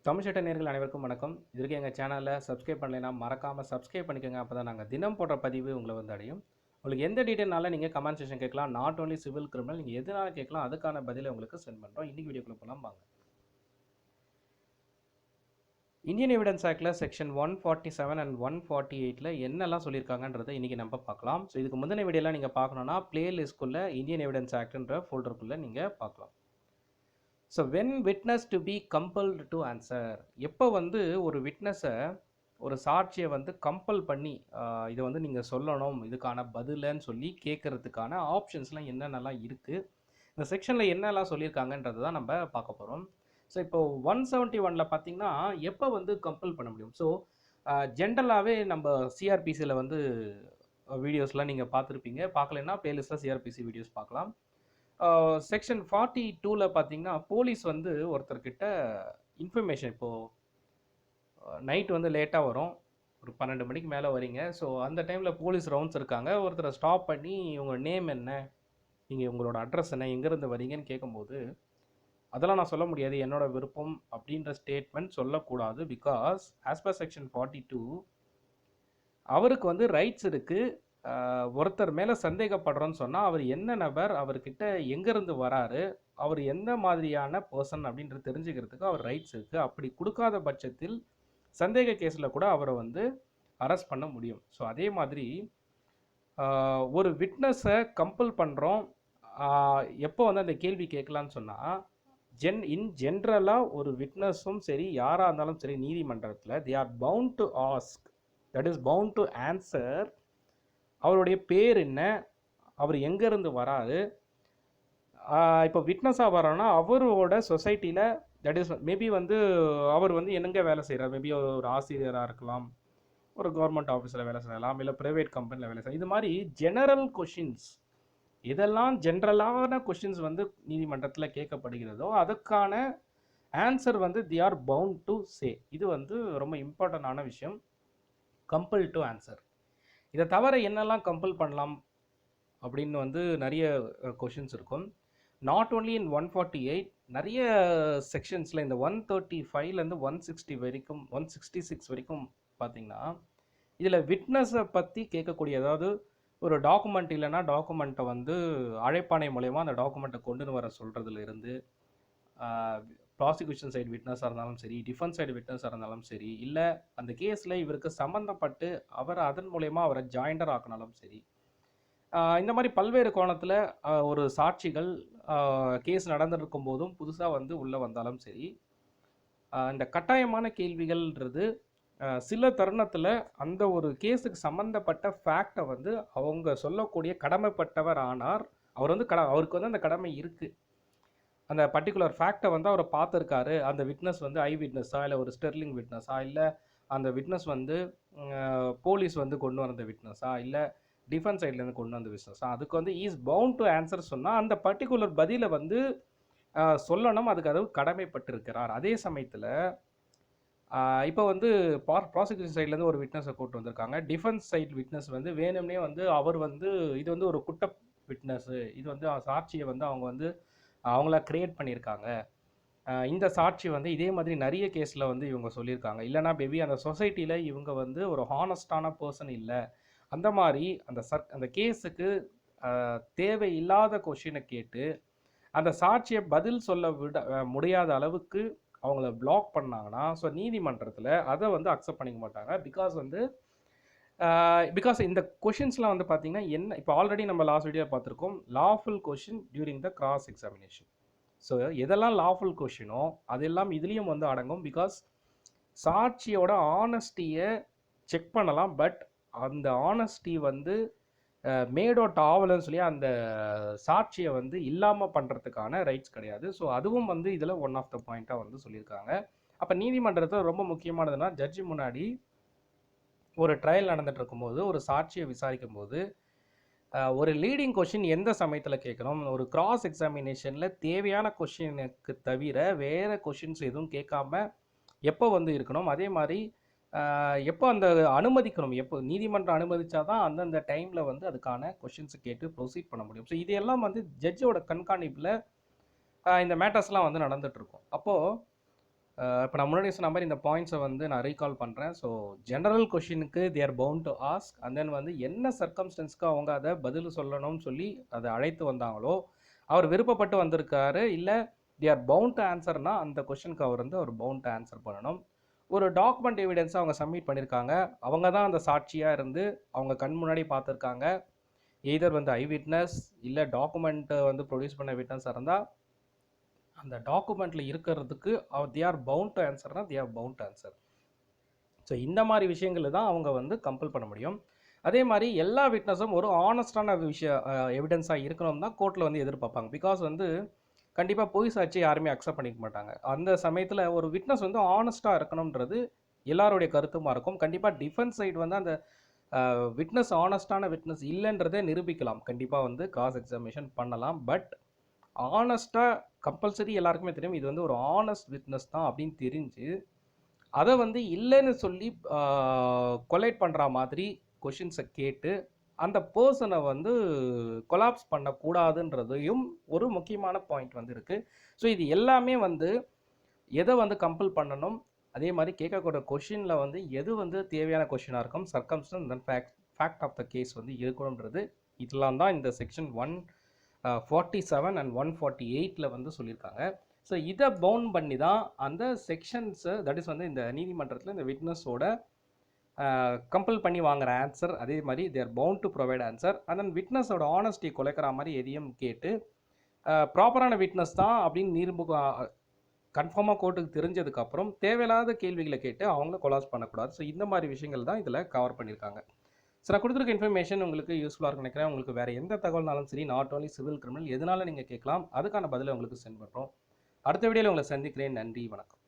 தமிழ் சட்ட நேயர்கள் அனைவருக்கும் வணக்கம். இதுவரைக்கும் எங்கள் சேனலில் சப்ஸ்கிரைப் பண்ணலைன்னா மறக்காமல் சப்ஸ்கிரைப் பண்ணிக்கோங்க. அப்போ தான் நாங்கள் தினம் போடுற பதிவு உங்களை வந்து அடையும். உங்களுக்கு எந்த டீட்டெயில்னால நீங்கள் கமெண்ட் செக்ஷன் கேட்கலாம். நாட் ஓன்லி சிவில் கிரிமினல், நீங்கள் எதுனாலும் கேட்கலாம். அதுக்கான பதிலை உங்களுக்கு சென்ட் பண்ணுறோம். இன்றைக்கி வீடியோக்குள்ளே போகலாம் வாங்க. இந்தியன் எவிடன்ஸ் ஆக்டில் செக்ஷன் 147 அண்ட் 148 என்னெல்லாம் சொல்லியிருக்காங்கன்றதை இன்றைக்கி நம்ம பார்க்கலாம். ஸோ இதுக்கு முந்தின வீடியோலாம் நீங்கள் பார்க்கணுன்னா பிளேலிஸ்ட்குள்ளே இந்தியன் எவிடன்ஸ் ஆக்ட்ன்ற ஃபோல்டருக்குள்ளே நீங்கள் பார்க்கலாம். So when witness to be compelled to answer, எப்போ வந்து ஒரு விட்னஸை ஒரு சாட்சியை வந்து கம்பல் பண்ணி இதை வந்து நீங்கள் சொல்லணும், இதுக்கான பதிலன்னு சொல்லி கேட்குறதுக்கான ஆப்ஷன்ஸ்லாம் என்னென்னலாம் இருக்குது, இந்த செக்ஷனில் என்னெல்லாம் சொல்லியிருக்காங்கன்றது தான் நம்ம பார்க்க போகிறோம். ஸோ இப்போ 171 பார்த்தீங்கன்னா எப்போ வந்து கம்பல் பண்ண முடியும். ஸோ ஜென்ரலாகவே நம்ம சிஆர்பிசியில் வந்து வீடியோஸ்லாம் நீங்கள் பார்த்துருப்பீங்க. பார்க்கலன்னா பிளேலிஸ்ட்டில் சிஆர்பிசி வீடியோஸ் பார்க்கலாம். செக்ஷன் 42 பார்த்தீங்கன்னா போலீஸ் வந்து ஒருத்தர்கிட்ட இன்ஃபர்மேஷன், இப்போது நைட் வந்து லேட்டாக வரும், ஒரு 12 மணிக்கு மேலே வரீங்க. ஸோ அந்த டைமில் போலீஸ் ரவுண்ட்ஸ் இருக்காங்க. ஒருத்தரை ஸ்டாப் பண்ணி உங்கள் நேம் என்ன, நீங்கள் உங்களோட அட்ரஸ் என்ன, எங்கேருந்து வரீங்கன்னு கேட்கும்போது அதெல்லாம் நான் சொல்ல முடியாது, என்னோட விருப்பம் அப்படின்ற ஸ்டேட்மெண்ட் சொல்லக்கூடாது. பிகாஸ் ஆஸ் பர் செக்ஷன் 42 அவருக்கு வந்து ரைட்ஸ் இருக்குது. ஒருத்தர் மேலே சந்தேகப்படுறோன்னு சொன்னால் அவர் என்ன நபர், அவர்கிட்ட எங்கேருந்து வராரு, அவர் எந்த மாதிரியான பர்சன் அப்படின்றது தெரிஞ்சுக்கிறதுக்கு அவர் ரைட்ஸ் இருக்குது. அப்படி கொடுக்காத பட்சத்தில் சந்தேக கேஸில் கூட அவரை வந்து அரெஸ்ட் பண்ண முடியும். ஸோ அதே மாதிரி ஒரு விட்னஸை கம்பல் பண்ணுறோம், எப்போ வந்து அந்த கேள்வி கேட்கலான்னு சொன்னால் இன் ஜென்ரலாக ஒரு விட்னஸும் சரி யாராக இருந்தாலும் சரி நீதிமன்றத்தில் they are bound to ask, that is bound to answer அவருடைய பேர் என்ன, அவர் எங்கேருந்து வராரு. இப்போ விட்னஸாக வரோன்னா அவரோட சொசைட்டியில் தட் இஸ் மேபி வந்து அவர் வந்து எங்கே வேலை செய்கிறார், மேபி ஒரு ஆசிரியராக இருக்கலாம், ஒரு கவர்மெண்ட் ஆஃபீஸில் வேலை செய்யலாம், இல்லை ப்ரைவேட் கம்பெனியில் வேலை செய்யலாம். இது மாதிரி ஜெனரல் கொஷின்ஸ், இதெல்லாம் ஜென்ரலான கொஷின்ஸ் வந்து நீதிமன்றத்தில் கேட்கப்படுகிறதோ அதுக்கான ஆன்சர் வந்து they are bound to say. இது வந்து ரொம்ப இம்பார்ட்டண்டான விஷயம், கம்பல் டு ஆன்சர். இதை தவிர என்னெல்லாம் கம்பல் பண்ணலாம் அப்படின்னு வந்து நிறைய கொஷின்ஸ் இருக்கும். நாட் ஓன்லி இன் 148, நிறைய செக்ஷன்ஸில் இந்த 135லேருந்து 160 வரைக்கும் 166 வரைக்கும் பார்த்தீங்கன்னா இதில் விட்னஸை பற்றி கேட்கக்கூடிய, அதாவது ஒரு டாக்குமெண்ட் இல்லைன்னா டாக்குமெண்ட்டை வந்து அழைப்பானை மூலயமா அந்த டாக்குமெண்ட்டை கொண்டு வர சொல்கிறதுல இருந்து, ப்ராசிக்யூஷன் சைடு விட்னஸாக இருந்தாலும் சரி, டிஃபென்ஸ் சைடு விட்னஸாக இருந்தாலும் சரி, இல்லை அந்த கேஸில் இவருக்கு சம்மந்தப்பட்டு அவர் அதன் மூலயமா அவரை ஜாயிண்டர் ஆக்கினாலும் சரி, இந்த மாதிரி பல்வேறு கோணத்தில் ஒரு சாட்சிகள் கேஸ் நடந்துருக்கும் போதும் புதுசாக வந்து உள்ளே வந்தாலும் சரி, இந்த கட்டாயமான கேள்விகள்ன்றது சில தருணத்தில் அந்த ஒரு கேஸுக்கு சம்மந்தப்பட்ட ஃபேக்டை வந்து அவங்க சொல்லக்கூடிய கடமைப்பட்டவர் ஆனார், அவர் வந்து அவருக்கு வந்து அந்த கடமை இருக்குது, அந்த பர்டிகுலர் ஃபேக்டை வந்து அவரை பார்த்துருக்காரு, அந்த விட்னஸ் வந்து ஐ விட்னஸா இல்லை ஒரு ஸ்டெர்லிங் விட்னஸா, இல்லை அந்த விட்னஸ் வந்து போலீஸ் வந்து கொண்டு வந்த விட்னஸா, இல்லை டிஃபென்ஸ் சைட்லேருந்து கொண்டு வந்த விட்னஸா, அதுக்கு வந்து இஸ் பவுண்ட் டு ஆன்சர் சொன்னால் அந்த பர்டிகுலர் பதிலை வந்து சொல்லணும், அதுக்கு அது கடமைப்பட்டிருக்கிறார். அதே சமயத்தில் இப்போ வந்து ப்ராசிக்யூஷன் சைட்லேருந்து ஒரு விட்னஸை கூப்பிட்டு வந்திருக்காங்க, டிஃபென்ஸ் சைட் விட்னஸ் வந்து வேணும்னே வந்து அவர் வந்து இது வந்து ஒரு குட்ட விட்னஸ்ஸு, இது வந்து சாட்சியை வந்து அவங்க வந்து அவங்கள க்ரியேட் பண்ணியிருக்காங்க, இந்த சாட்சி வந்து இதே மாதிரி நிறைய கேஸில் வந்து இவங்க சொல்லியிருக்காங்க, இல்லைனா பேபி அந்த சொசைட்டியில் இவங்க வந்து ஒரு ஹானஸ்டான பர்சன் இல்லை, அந்த மாதிரி அந்த கேஸுக்கு தேவையில்லாத கொஷினை கேட்டு அந்த சாட்சியை பதில் சொல்ல முடியாத அளவுக்கு அவங்கள பிளாக் பண்ணாங்கன்னா ஸோ நீதிமன்றத்தில் அதை வந்து அக்செப்ட் பண்ணிக்க மாட்டாங்க. பிகாஸ் இந்த கொஷின்ஸ்லாம் வந்து பார்த்தீங்கன்னா என்ன, இப்போ ஆல்ரெடி நம்ம லாஸ்ட் வீடியோ பார்த்துருக்கோம், lawful question during the cross examination. So எதெல்லாம் லாஃபுல் கொஷினோ அதெல்லாம் இதுலேயும் வந்து அடங்கும். பிகாஸ் சாட்சியோட ஆனஸ்டியை செக் பண்ணலாம், பட் அந்த ஆனஸ்டி வந்து மேடோட் ஆவலன்னு சொல்லி அந்த சாட்சியை வந்து இல்லாமல் பண்ணுறதுக்கான ரைட்ஸ் கிடையாது. ஸோ அதுவும் வந்து இதில் ஒன் ஆஃப் த பாயிண்ட்டாக வந்து சொல்லியிருக்காங்க. அப்போ நீதிமன்றத்தில் ரொம்ப முக்கியமானதுன்னா ஜட்ஜி முன்னாடி ஒரு ட்ரையல் நடந்துட்டு இருக்கும்போது ஒரு சாட்சியை விசாரிக்கும் போது ஒரு லீடிங் கொஷின் எந்த சமயத்தில் கேட்கணும், ஒரு கிராஸ் எக்ஸாமினேஷனில் தேவையான கொஷினுக்கு தவிர வேறு கொஷின்ஸ் எதுவும் கேட்காம எப்போ வந்து இருக்கணும், அதே மாதிரி எப்போ அந்த அனுமதிக்கணும், எப்போ நீதிமன்றம் அனுமதிச்சா தான் அந்தந்த டைமில் வந்து அதுக்கான கொஷின்ஸை கேட்டு ப்ரொசீட் பண்ண முடியும். ஸோ இதெல்லாம் வந்து ஜட்ஜோட கண்காணிப்பில் இந்த மேட்டர்ஸ்லாம் வந்து நடந்துகிட்ருக்கும். அப்போது இப்போ நான் முன்னாடி சொன்ன மாதிரி இந்த பாயிண்ட்ஸை வந்து நான் ரீகால் பண்ணுறேன். ஸோ ஜெனரல் கொஷினுக்கு they are bound to ask, and then வந்து என்ன சர்க்கம்ஸ்டன்ஸ்க்கு அவங்க அதை பதில் சொல்லணும்னு சொல்லி அதை அழைத்து வந்தாங்களோ, அவர் விருப்பப்பட்டு வந்திருக்காரு, இல்லை தே ஆர் பவுண்ட் டு ஆன்சர்னா அந்த கொஷனுக்கு அவர் வந்து அவர் பவுண்ட் டு ஆன்சர் பண்ணணும். ஒரு டாக்குமெண்ட் எவிடன்ஸை அவங்க சப்மிட் பண்ணியிருக்காங்க, அவங்க தான் அந்த சாட்சியாக இருந்து அவங்க கண் முன்னாடி பார்த்துருக்காங்க. எய்தர் வந்து ஐ விட்னஸ் இல்லை டாக்குமெண்ட்டை வந்து ப்ரொடியூஸ் பண்ண விட்னஸாக இருந்தால் அந்த டாக்குமெண்ட்டில் இருக்கிறதுக்கு தே ஆர் பவுண்ட் டு ஆன்சர்னா they are bound to answer. So இந்த மாதிரி விஷயங்கள் தான் அவங்க வந்து கம்பல் பண்ண முடியும். அதே மாதிரி எல்லா விட்னஸும் ஒரு ஆனஸ்டான எவிடன்ஸாக இருக்கணும் தான் கோர்ட்டில் வந்து எதிர்பார்ப்பாங்க. பிகாஸ் வந்து கண்டிப்பாக பொய் சாட்சி யாருமே அக்செப்ட் பண்ணிக்க மாட்டாங்க. அந்த சமயத்தில் ஒரு விட்னஸ் வந்து ஆனஸ்ட்டாக இருக்கணுன்றது எல்லாருடைய கருத்துமாக இருக்கும். கண்டிப்பாக டிஃபென்ஸ் சைடு வந்து அந்த விட்னஸ் ஆனஸ்டான விட்னஸ் இல்லைன்றதை நிரூபிக்கலாம். கண்டிப்பாக வந்து காஸ் எக்ஸாமினேஷன் பண்ணலாம். பட் ஆனஸ்ட்டாக கம்பல்சரி எல்லாருக்குமே தெரியும் இது வந்து ஒரு ஆனஸ்ட் விட்னஸ் தான் அப்படின்னு தெரிஞ்சு அதை வந்து இல்லைன்னு சொல்லி கொலைட் பண்ணுற மாதிரி கொஷின்ஸை கேட்டு அந்த பர்சனை வந்து கொலாப்ஸ் பண்ணக்கூடாதுன்றதையும் ஒரு முக்கியமான பாயிண்ட் வந்து இருக்குது. ஸோ இது எல்லாமே வந்து எதை வந்து கம்பல் பண்ணணும், அதே மாதிரி கேட்கக்கூடிய கொஷினில் வந்து எது வந்து தேவையான கொஷினாக இருக்கும், circumstance and fact of the case வந்து இருக்கணுன்றது இதெல்லாம் தான் இந்த செக்ஷன் 147 அண்ட் 148 வந்து சொல்லியிருக்காங்க. ஸோ இதை பவுண்ட் பண்ணி தான் அந்த செக்ஷன்ஸு தட் இஸ் வந்து இந்த நீதிமன்றத்தில் இந்த விட்னஸோட கம்பல் பண்ணி வாங்குகிற ஆன்சர், அதே மாதிரி there bound to provide answer, and then விட்னஸோட ஆனஸ்டி குலைக்கிற மாதிரி எதையும் கேட்டு ப்ராப்பரான விட்னஸ் தான் அப்படின்னு கன்ஃபார்மாக கோர்ட்டுக்கு தெரிஞ்சதுக்கப்புறம் தேவையில்லாத கேள்விகளை கேட்டு அவங்கள கொலாஸ் பண்ணக்கூடாது. ஸோ இந்த மாதிரி விஷயங்கள் தான் இதில் கவர் பண்ணியிருக்காங்க. ஸோ நான் கொடுத்துருக்க இன்ஃபர்மேஷன் உங்களுக்கு யூஸ்ஃபுல்லாக இருக்குன்னு நினைக்கிறேன். உங்களுக்கு வேறு எந்த தகவல்னாலும் சரி, நாட் ஓன்லி சிவில் கிரிமினல், எதனால நீங்கள் கேட்கலாம், அதுக்கான பதிலை உங்களுக்கு சென்ட் பண்ணுறோம். அடுத்த வீடியோவில் உங்களை சந்திக்கிறேன். நன்றி, வணக்கம்.